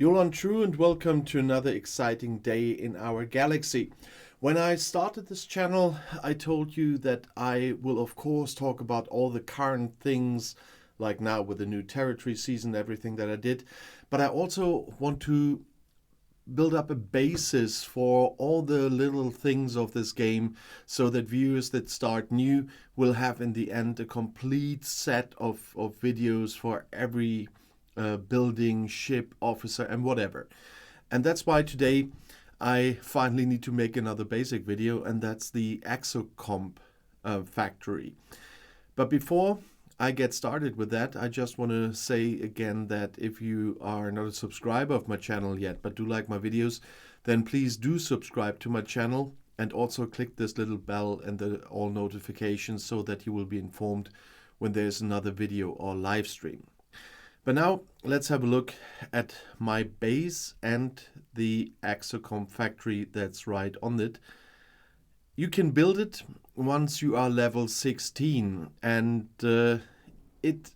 You're true and welcome to another exciting day in our galaxy. When I started this channel, I told you that I will of course talk about all the current things, like now with the new territory season, everything that I did. But I also want to build up a basis for all the little things of this game so that viewers that start new will have in the end a complete set of videos for every building, ship, officer, and whatever. And that's why today I finally need to make another basic video, and that's the Exocomp Factory. But before I get started with that, I just want to say again that if you are not a subscriber of my channel yet, but do like my videos, then please do subscribe to my channel and also click this little bell and the all notifications so that you will be informed when there's another video or live stream. But now let's have a look at my base and the Exocomp Factory that's right on it. You can build it once you are level 16, and it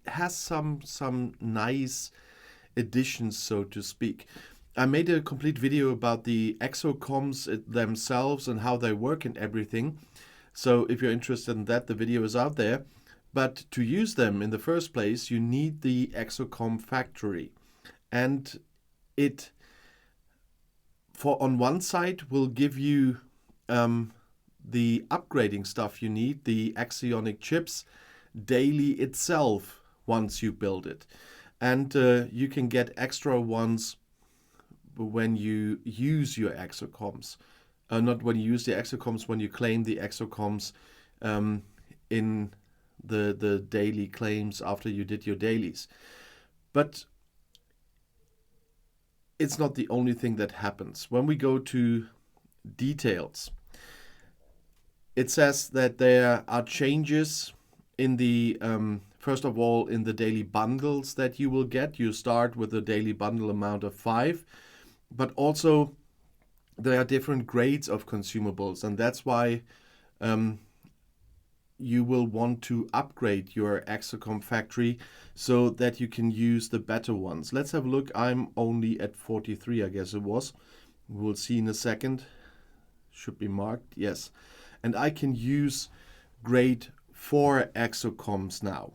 has some nice additions, so to speak. I made a complete video about the Exocomps themselves and how they work and everything. So if you're interested in that, the video is out there. But to use them in the first place, you need the Exocomp Factory. And it, on one side, will give you the upgrading stuff you need, the axionic chips, daily itself once you build it. And you can get extra ones when you use your Exocomps. Not when you use the Exocomps, when you claim the Exocomps in the daily claims after you did your dailies. But it's not the only thing that happens. When we go to details, it says that there are changes in the first of all in the daily bundles that you will get. You start with a daily bundle amount of 5, but also there are different grades of consumables, and that's why you will want to upgrade your Exocomp Factory so that you can use the better ones. Let's have a look. I'm only at 43, I guess it was. We'll see in a second. Should be marked, yes. And I can use grade 4 Exocomps now,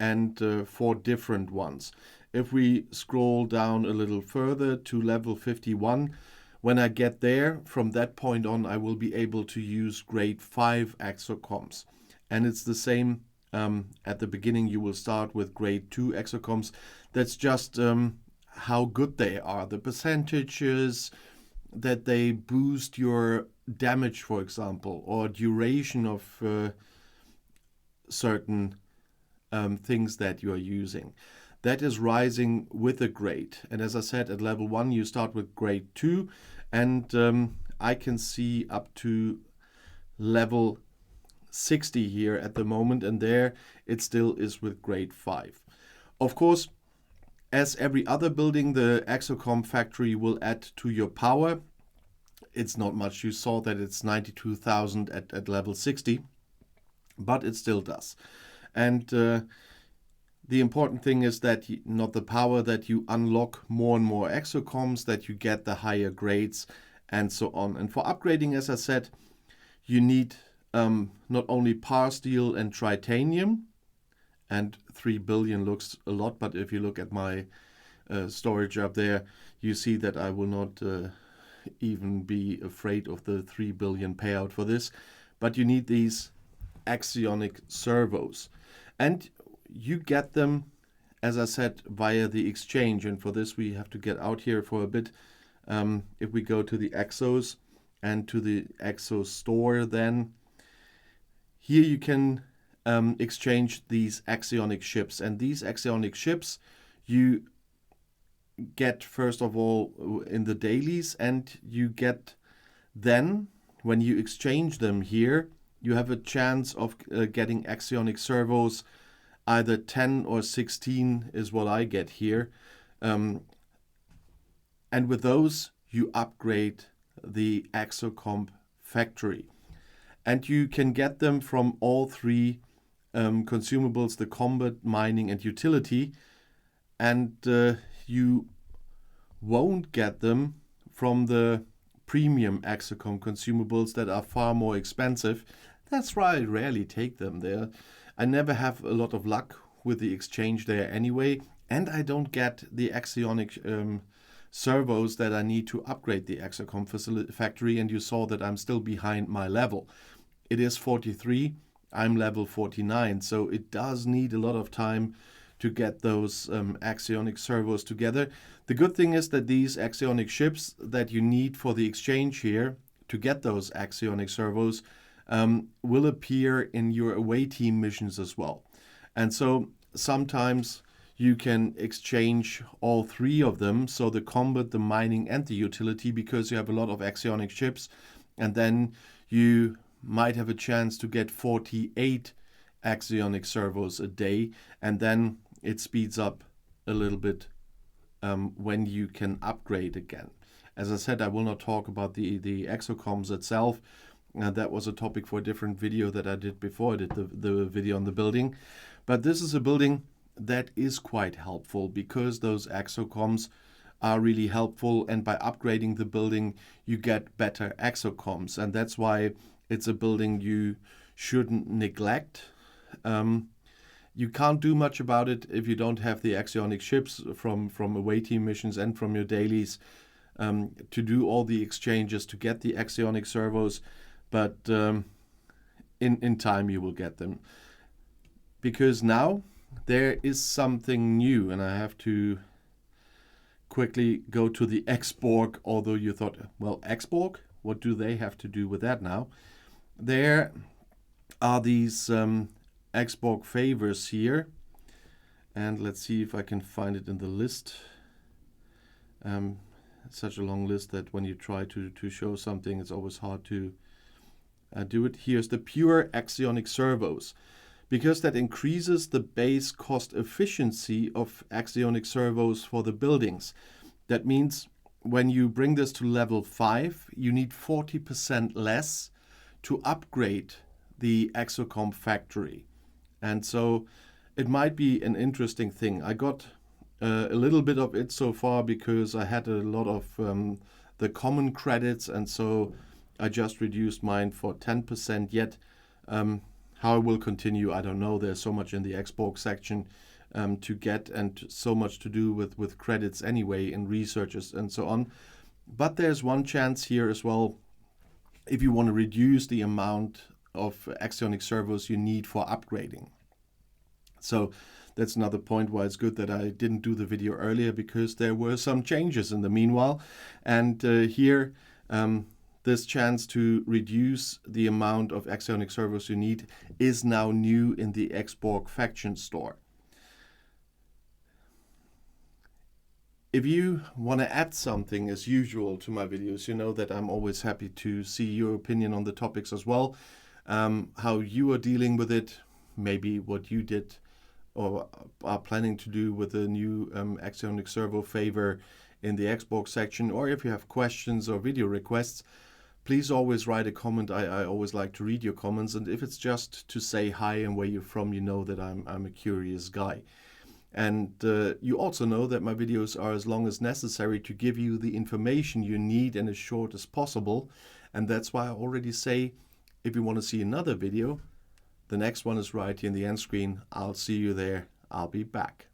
and 4 different ones. If we scroll down a little further to level 51, when I get there, from that point on, I will be able to use grade 5 Exocomps. And it's the same at the beginning. You will start with grade 2 Exocomps. That's just how good they are. The percentages that they boost your damage, for example, or duration of certain things that you are using. That is rising with a grade. And as I said, at level 1, you start with grade 2. And I can see up to level 60 here at the moment, and there it still is with grade 5. Of course, as every other building, the Exocomp Factory will add to your power. It's not much. You saw that it's 92,000 at level 60, but it still does. And the important thing is that not the power, that you unlock more and more Exocomps, that you get the higher grades, and so on. And for upgrading, as I said, you need not only par steel and titanium, and 3 billion looks a lot, but if you look at my storage up there, you see that I will not even be afraid of the 3 billion payout for this. But you need these axionic servos, and you get them, as I said, via the exchange. And for this we have to get out here for a bit. If we go to the Exos and to the Exo store, then here you can exchange these axionic ships. And these axionic ships you get first of all in the dailies, and you get then, when you exchange them here, you have a chance of getting axionic servos. Either 10 or 16 is what I get here. And with those, you upgrade the Exocomp Factory. And you can get them from all 3 consumables, the combat, mining, and utility. And you won't get them from the premium Exocomp consumables that are far more expensive. That's why I rarely take them there. I never have a lot of luck with the exchange there anyway, and I don't get the Axionic servos that I need to upgrade the Exocomp factory, and you saw that I'm still behind my level. It is 43, I'm level 49, so it does need a lot of time to get those Axionic servos together. The good thing is that these Axionic ships that you need for the exchange here to get those Axionic servos will appear in your away team missions as well. And so sometimes you can exchange all three of them, so the combat, the mining, and the utility, because you have a lot of Axionic ships, and then you might have a chance to get 48 Axionic servos a day, and then it speeds up a little bit when you can upgrade again. As I said, I will not talk about the Exocomps itself. That was a topic for a different video that I did before I did the video on the building. But this is a building that is quite helpful because those Exocomps are really helpful, and by upgrading the building you get better Exocomps, and that's why it's a building you shouldn't neglect. You can't do much about it if you don't have the Axionic ships from away team missions and from your dailies to do all the exchanges to get the Axionic servos, but in time you will get them. Because now there is something new, and I have to quickly go to the Exborg, although you thought, well, Exborg, what do they have to do with that now? There are these Exborg favors here, and let's see if I can find it in the list. Such a long list that when you try to show something, it's always hard to do it. Here's the pure Axionic servos, because that increases the base cost efficiency of Axionic servos for the buildings. That means when you bring this to level 5, you need 40% less to upgrade the Exocomp factory. And so it might be an interesting thing. I got a little bit of it so far because I had a lot of the common credits, and so I just reduced mine for 10%. Yet how I will continue, I don't know. There's so much in the Exborg section to get, and so much to do with credits anyway in researches and so on. But there's one chance here as well. If you want to reduce the amount of Axionic servos you need for upgrading. So that's another point why it's good that I didn't do the video earlier, because there were some changes in the meanwhile. And here, this chance to reduce the amount of Axionic servos you need is now new in the Exborg faction store. If you want to add something, as usual, to my videos, you know that I'm always happy to see your opinion on the topics as well. How you are dealing with it, maybe what you did or are planning to do with the new Axionic servo favor in the Exborg section, or if you have questions or video requests, please always write a comment. I always like to read your comments, and if it's just to say hi and where you're from, you know that I'm a curious guy. And you also know that my videos are as long as necessary to give you the information you need and as short as possible. And that's why I already say, if you want to see another video, the next one is right here in the end screen. I'll see you there. I'll be back.